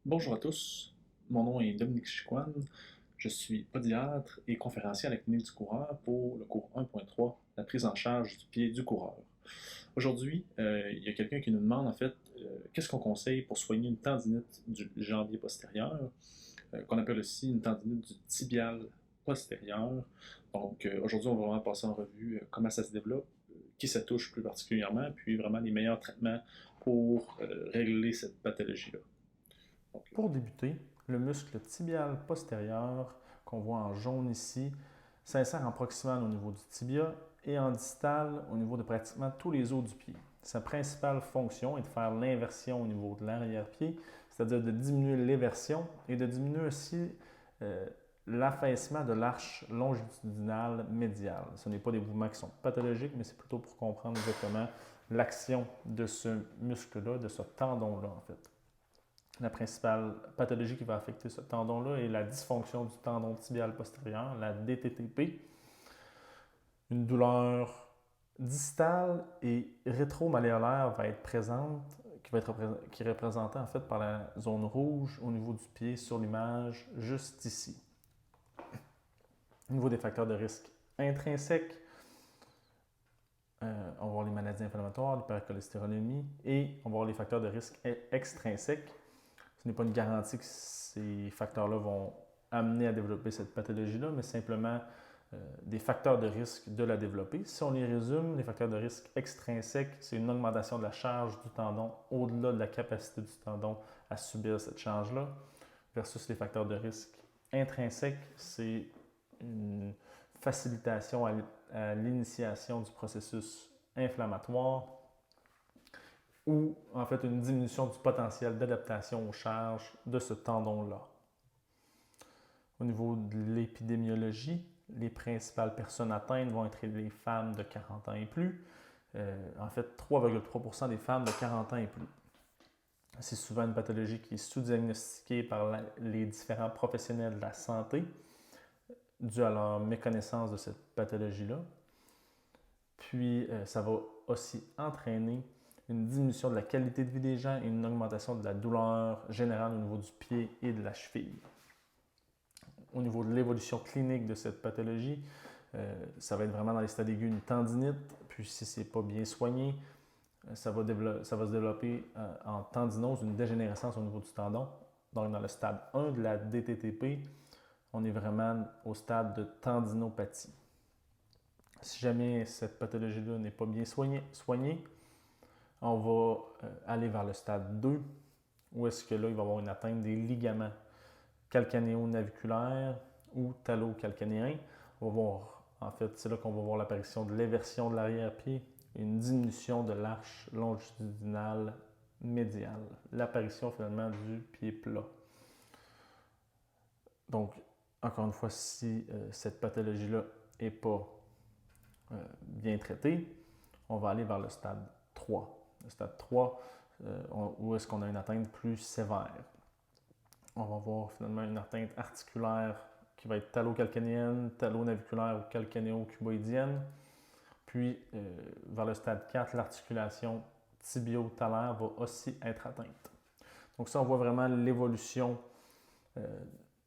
Bonjour à tous, mon nom est Dominique Chicoine, je suis podiatre et conférencier à la clinique du coureur pour le cours 1.3, la prise en charge du pied du coureur. Aujourd'hui, il y a quelqu'un qui nous demande en fait qu'est-ce qu'on conseille pour soigner une tendinite du jambier postérieur, qu'on appelle aussi une tendinite du tibial postérieur. Donc aujourd'hui, on va vraiment passer en revue comment ça se développe, qui ça touche plus particulièrement, puis vraiment les meilleurs traitements pour régler cette pathologie-là. Donc, Pour débuter, le muscle tibial postérieur, qu'on voit en jaune ici, s'insère en proximal au niveau du tibia et en distal au niveau de pratiquement tous les os du pied. Sa principale fonction est de faire l'inversion au niveau de l'arrière-pied, c'est-à-dire de diminuer l'éversion et de diminuer aussi euh, l'affaissement de l'arche longitudinale médiale. Ce n'est pas des mouvements qui sont pathologiques, mais c'est plutôt pour comprendre exactement l'action de ce muscle-là, de ce tendon-là en fait. La principale pathologie qui va affecter ce tendon-là est la dysfonction du tendon tibial postérieur, la DTTP. Une douleur distale et rétromalléolaire va être présente, qui est représentée en fait par la zone rouge au niveau du pied sur l'image juste ici. Au niveau des facteurs de risque intrinsèques, on va voir les maladies inflammatoires, l'hypercholestérolémie et on va voir les facteurs de risque extrinsèques. Ce n'est pas une garantie que ces facteurs-là vont amener à développer cette pathologie-là, mais simplement des facteurs de risque de la développer. Si on les résume, les facteurs de risque extrinsèques, c'est une augmentation de la charge du tendon au-delà de la capacité du tendon à subir cette charge-là, versus les facteurs de risque intrinsèques, c'est une facilitation à l'initiation du processus inflammatoire ou en fait une diminution du potentiel d'adaptation aux charges de ce tendon-là. Au niveau de l'épidémiologie, les principales personnes atteintes vont être les femmes de 40 ans et plus. En fait, 3,3% des femmes de 40 ans et plus. C'est souvent une pathologie qui est sous-diagnostiquée par les différents professionnels de la santé dû à leur méconnaissance de cette pathologie-là. Puis, ça va aussi entraîner une diminution de la qualité de vie des gens et une augmentation de la douleur générale au niveau du pied et de la cheville. Au niveau de l'évolution clinique de cette pathologie, ça va être vraiment dans les stades aigus une tendinite, puis si ce n'est pas bien soigné, ça va se développer en tendinose, une dégénérescence au niveau du tendon. Donc dans le stade 1 de la DTTP, on est vraiment au stade de tendinopathie. Si jamais cette pathologie-là n'est pas bien soignée, on va aller vers le stade 2, où est-ce que là, il va y avoir une atteinte des ligaments calcanéo-naviculaires ou talocalcanéens. On va voir, en fait, c'est là qu'on va voir l'apparition de l'éversion de l'arrière-pied et une diminution de l'arche longitudinale médiale. L'apparition finalement du pied plat. Donc, encore une fois, si cette pathologie-là n'est pas bien traitée, on va aller vers le stade 3. Le stade 3, où est-ce qu'on a une atteinte plus sévère. On va voir finalement une atteinte articulaire qui va être talocalcanéenne, talonaviculaire ou calcanéo-cuboïdienne. Puis, vers le stade 4, l'articulation tibio-talaire va aussi être atteinte. Donc ça, on voit vraiment l'évolution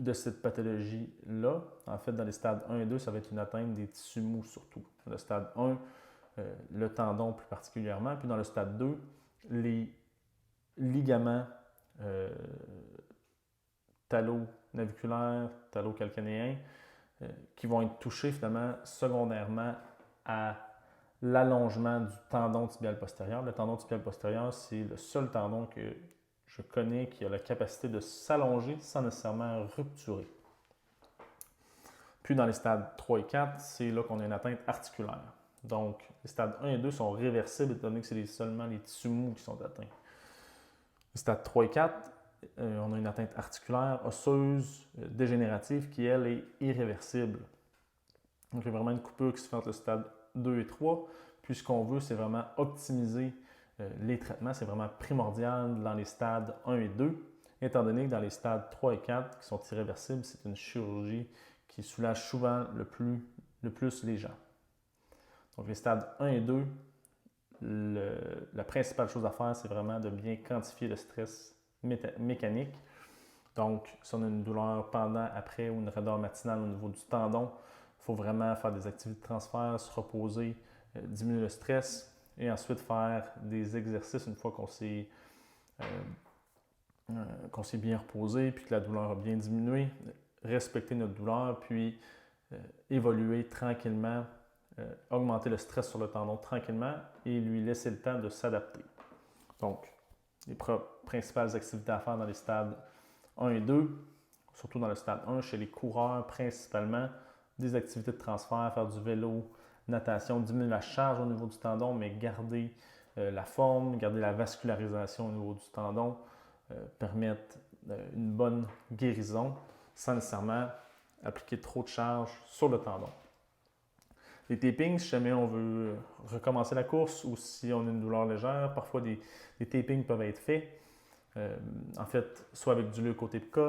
de cette pathologie-là. En fait, dans les stades 1 et 2, ça va être une atteinte des tissus mous surtout. Dans le stade 1, le tendon plus particulièrement. Puis dans le stade 2, les ligaments talonaviculaires, talocalcanéens, qui vont être touchés finalement secondairement à l'allongement du tendon tibial postérieur. Le tendon tibial postérieur, c'est le seul tendon que je connais qui a la capacité de s'allonger sans nécessairement rupturer. Puis dans les stades 3 et 4, c'est là qu'on a une atteinte articulaire. Donc, les stades 1 et 2 sont réversibles étant donné que c'est seulement les tissus mous qui sont atteints. Les stades 3 et 4, on a une atteinte articulaire, osseuse, dégénérative qui, elle, est irréversible. Donc, il y a vraiment une coupure qui se fait entre le stade 2 et 3. Puis, ce qu'on veut, c'est vraiment optimiser les traitements. C'est vraiment primordial dans les stades 1 et 2, étant donné que dans les stades 3 et 4, qui sont irréversibles, c'est une chirurgie qui soulage souvent le plus les gens. Donc, les stades 1 et 2, la principale chose à faire, c'est vraiment de bien quantifier le stress mécanique Donc, si on a une douleur pendant, après ou une raideur matinale au niveau du tendon, il faut vraiment faire des activités de transfert, se reposer, diminuer le stress et ensuite faire des exercices une fois qu'on s'est bien reposé puis que la douleur a bien diminué, respecter notre douleur puis évoluer tranquillement, augmenter le stress sur le tendon tranquillement et lui laisser le temps de s'adapter. Donc, les principales activités à faire dans les stades 1 et 2, surtout dans le stade 1, chez les coureurs principalement, des activités de transfert, faire du vélo, natation, diminuer la charge au niveau du tendon, mais garder la forme, garder la vascularisation au niveau du tendon, permettre une bonne guérison sans nécessairement appliquer trop de charge sur le tendon. Les tapings, si jamais on veut recommencer la course ou si on a une douleur légère, parfois des tapings peuvent être faits. En fait, soit avec du leukotape K,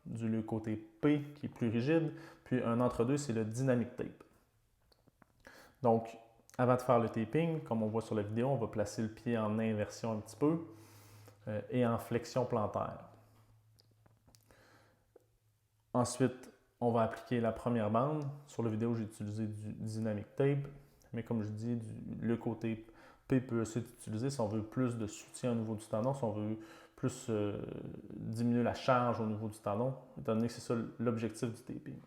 du leukotape P qui est plus rigide, puis un entre-deux, c'est le dynamic tape. Donc, avant de faire le taping, comme on voit sur la vidéo, on va placer le pied en inversion un petit peu et en flexion plantaire. Ensuite, on va appliquer la première bande. Sur la vidéo, j'ai utilisé du dynamic tape, mais comme je dis, du leukotape P peut aussi être utilisé si on veut plus de soutien au niveau du tendon, si on veut plus diminuer la charge au niveau du tendon, étant donné que c'est ça l'objectif du taping.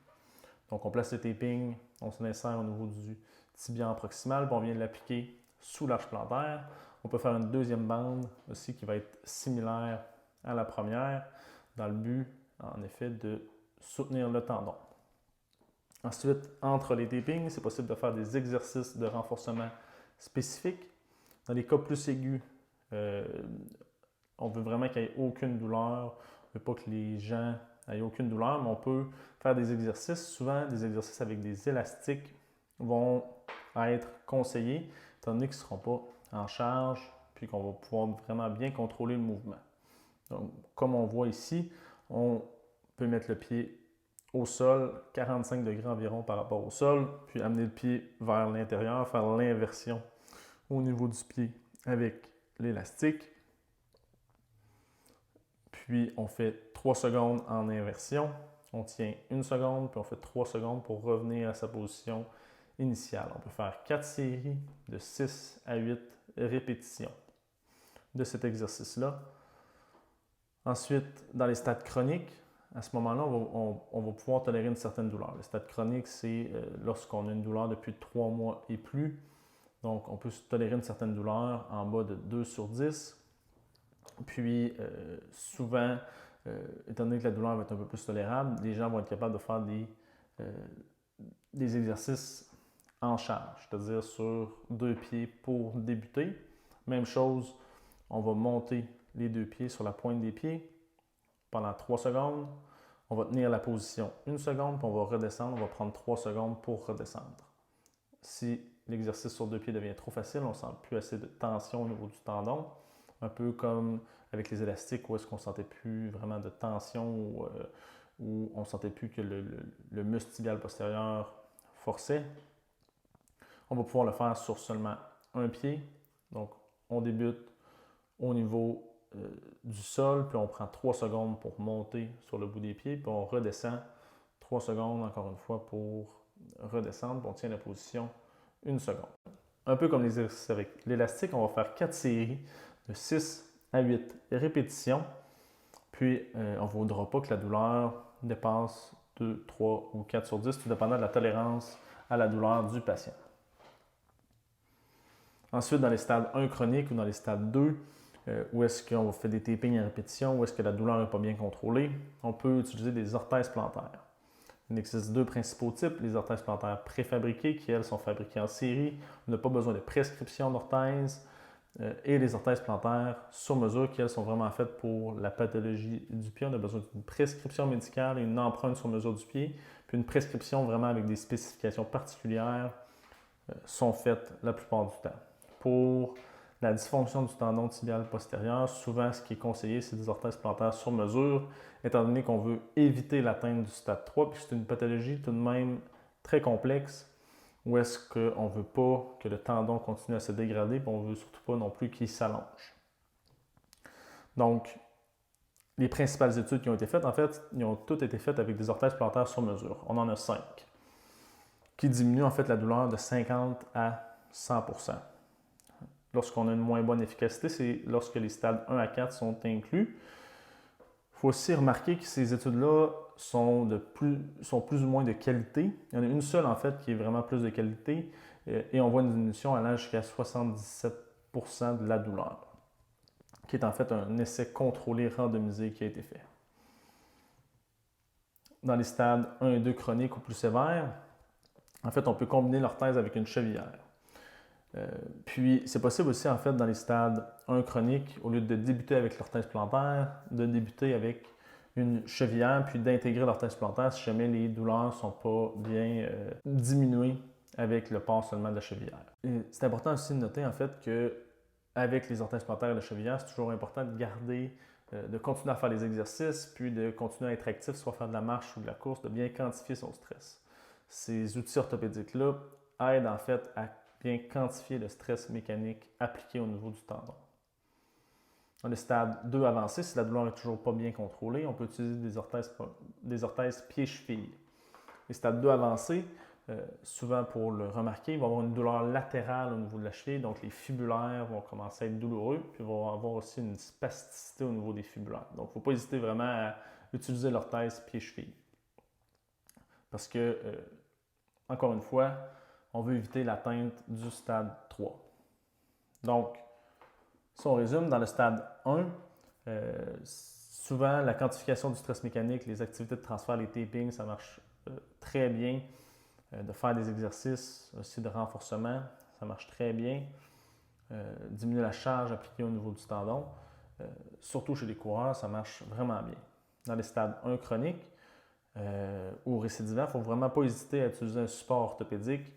Donc, on place le taping, on se l'insère au niveau du tibia proximal, puis on vient l'appliquer sous l'arche plantaire. On peut faire une deuxième bande aussi qui va être similaire à la première, dans le but, en effet, de soutenir le tendon. Ensuite, entre les tapings, c'est possible de faire des exercices de renforcement spécifiques. Dans les cas plus aigus, on veut vraiment qu'il n'y ait aucune douleur. On ne veut pas que les gens n'aient aucune douleur, mais on peut faire des exercices. Souvent, des exercices avec des élastiques vont être conseillés, étant donné qu'ils ne seront pas en charge, puis qu'on va pouvoir vraiment bien contrôler le mouvement. Donc, comme on voit ici, on peut mettre le pied au sol, 45 degrés environ par rapport au sol, puis amener le pied vers l'intérieur, faire l'inversion au niveau du pied avec l'élastique. Puis on fait 3 secondes en inversion, on tient 1 seconde, puis on fait 3 secondes pour revenir à sa position initiale. On peut faire 4 séries de 6 à 8 répétitions de cet exercice-là. Ensuite, dans les stades chroniques, à ce moment-là, on va pouvoir tolérer une certaine douleur. Le stade chronique, c'est lorsqu'on a une douleur depuis 3 mois et plus. Donc, on peut tolérer une certaine douleur en bas de 2 sur 10. Puis, souvent, étant donné que la douleur va être un peu plus tolérable, les gens vont être capables de faire des exercices en charge, c'est-à-dire sur 2 pieds pour débuter. Même chose, on va monter les 2 pieds sur la pointe des pieds pendant 3 secondes. On va tenir la position 1 seconde, puis on va redescendre. On va prendre 3 secondes pour redescendre. Si l'exercice sur 2 pieds devient trop facile, on ne sent plus assez de tension au niveau du tendon. Un peu comme avec les élastiques où est-ce qu'on ne sentait plus vraiment de tension où on ne sentait plus que le muscle tibial postérieur forçait. On va pouvoir le faire sur seulement un pied. Donc, on débute au niveau du sol, puis on prend 3 secondes pour monter sur le bout des pieds, puis on redescend 3 secondes encore une fois pour redescendre, puis on tient la position 1 seconde. Un peu comme les exercices avec l'élastique, on va faire 4 séries de 6 à 8 répétitions, puis on ne voudra pas que la douleur dépasse 2, 3 ou 4 sur 10, tout dépendant de la tolérance à la douleur du patient. Ensuite, dans les stades 1 chroniques ou dans les stades 2, où est-ce qu'on fait des tapings à répétition, où est-ce que la douleur n'est pas bien contrôlée, on peut utiliser des orthèses plantaires. Il existe 2 principaux types, les orthèses plantaires préfabriquées, qui elles sont fabriquées en série. On n'a pas besoin de prescription d'orthèses. Et les orthèses plantaires sur mesure, qui elles sont vraiment faites pour la pathologie du pied. On a besoin d'une prescription médicale et une empreinte sur mesure du pied, puis une prescription vraiment avec des spécifications particulières sont faites la plupart du temps. Pour la dysfonction du tendon tibial postérieur, souvent ce qui est conseillé, c'est des orthèses plantaires sur mesure, étant donné qu'on veut éviter l'atteinte du stade 3, puis c'est une pathologie tout de même très complexe, où est-ce qu'on ne veut pas que le tendon continue à se dégrader, puis on ne veut surtout pas non plus qu'il s'allonge. Donc, les principales études qui ont été faites, en fait, ils ont toutes été faites avec des orthèses plantaires sur mesure. On en a 5, qui diminuent en fait la douleur de 50 à 100%. Lorsqu'on a une moins bonne efficacité, c'est lorsque les stades 1 à 4 sont inclus. Il faut aussi remarquer que ces études-là sont plus ou moins de qualité. Il y en a une seule, en fait, qui est vraiment plus de qualité, et on voit une diminution allant jusqu'à 77% de la douleur, qui est en fait un essai contrôlé randomisé qui a été fait. Dans les stades 1 et 2 chroniques ou plus sévères, en fait, on peut combiner l'orthèse avec une chevillère. Puis, c'est possible aussi, en fait, dans les stades 1 chroniques, au lieu de débuter avec l'orthèse plantaire, de débuter avec une chevillère, puis d'intégrer l'orthèse plantaire si jamais les douleurs ne sont pas bien diminuées avec le port seulement de la chevillère. C'est important aussi de noter, en fait, qu'avec les orthèses plantaires et la chevillère, c'est toujours important de garder, de continuer à faire des exercices, puis de continuer à être actif, soit faire de la marche ou de la course, de bien quantifier son stress. Ces outils orthopédiques-là aident, en fait, à bien quantifier le stress mécanique appliqué au niveau du tendon. Dans le stade 2 avancé, si la douleur n'est toujours pas bien contrôlée, on peut utiliser des orthèses pieds-chevilles. Les stades 2 avancés, souvent pour le remarquer, il va y avoir une douleur latérale au niveau de la cheville, donc les fibulaires vont commencer à être douloureux, puis il va y avoir aussi une spasticité au niveau des fibulaires. Donc, il ne faut pas hésiter vraiment à utiliser l'orthèse pieds-chevilles. Parce que, encore une fois, on veut éviter l'atteinte du stade 3. Donc, si on résume, dans le stade 1, souvent la quantification du stress mécanique, les activités de transfert, les tapings, ça marche très bien. De faire des exercices aussi de renforcement, ça marche très bien. Diminuer la charge appliquée au niveau du tendon, surtout chez les coureurs, ça marche vraiment bien. Dans les stades 1 chroniques ou récidivants, il ne faut vraiment pas hésiter à utiliser un support orthopédique.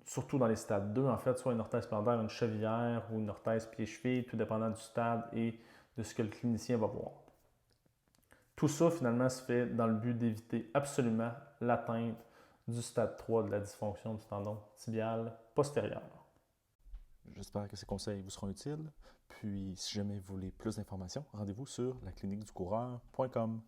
Surtout dans les stades 2, en fait, soit une orthèse plantaire, une chevillère ou une orthèse pied-cheville, tout dépendant du stade et de ce que le clinicien va voir. Tout ça, finalement, se fait dans le but d'éviter absolument l'atteinte du stade 3 de la dysfonction du tendon tibial postérieur. J'espère que ces conseils vous seront utiles. Puis, si jamais vous voulez plus d'informations, rendez-vous sur lacliniqueducoureur.com.